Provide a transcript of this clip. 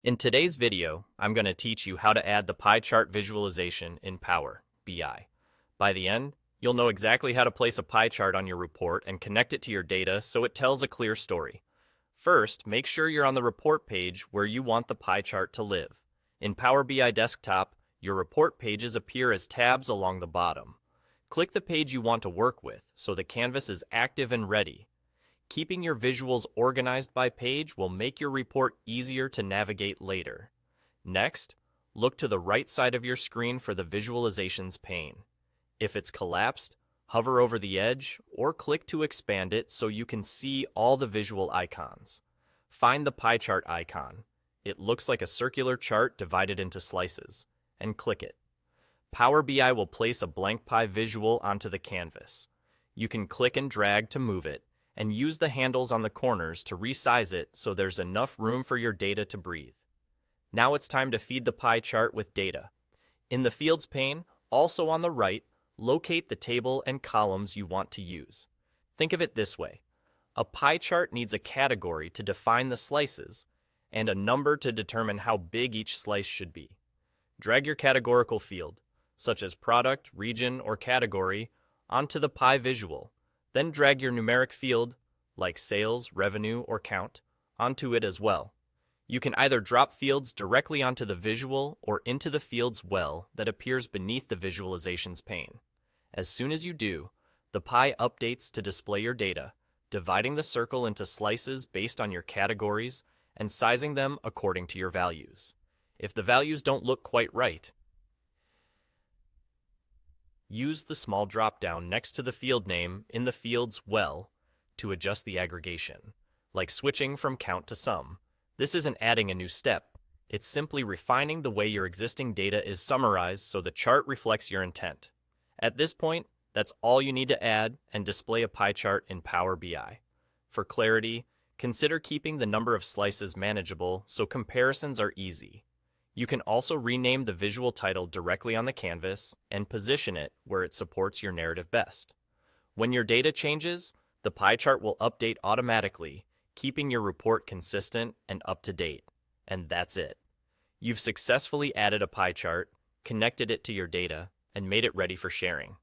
In today's video, I'm going to teach you how to add the pie chart visualization in Power BI. By the end, you'll know exactly how to place a pie chart on your report and connect it to your data so it tells a clear story. First, make sure you're on the report page where you want the pie chart to live. In Power BI Desktop, your report pages appear as tabs along the bottom. Click the page you want to work with so the canvas is active and ready. Keeping your visuals organized by page will make your report easier to navigate later. Next, look to the right side of your screen for the Visualizations pane. If it's collapsed, hover over the edge or click to expand it so you can see all the visual icons. Find the pie chart icon. It looks like a circular chart divided into slices, and click it. Power BI will place a blank pie visual onto the canvas. You can click and drag to move it, and use the handles on the corners to resize it so there's enough room for your data to breathe. Now it's time to feed the pie chart with data. In the Fields pane, also on the right, locate the table and columns you want to use. Think of it this way. A pie chart needs a category to define the slices, and a number to determine how big each slice should be. Drag your categorical field, such as product, region, or category, onto the pie visual. Then drag your numeric field, like sales, revenue, or count, onto it as well. You can either drop fields directly onto the visual or into the fields well that appears beneath the Visualizations pane. As soon as you do, the pie updates to display your data, dividing the circle into slices based on your categories and sizing them according to your values. If the values don't look quite right, use the small drop-down next to the field name in the fields well to adjust the aggregation, like switching from count to sum. This isn't adding a new step. It's simply refining the way your existing data is summarized so the chart reflects your intent. At this point, that's all you need to add and display a pie chart in Power BI. For clarity, consider keeping the number of slices manageable so comparisons are easy. You can also rename the visual title directly on the canvas and position it where it supports your narrative best. When your data changes, the pie chart will update automatically, keeping your report consistent and up to date. And that's it. You've successfully added a pie chart, connected it to your data, and made it ready for sharing.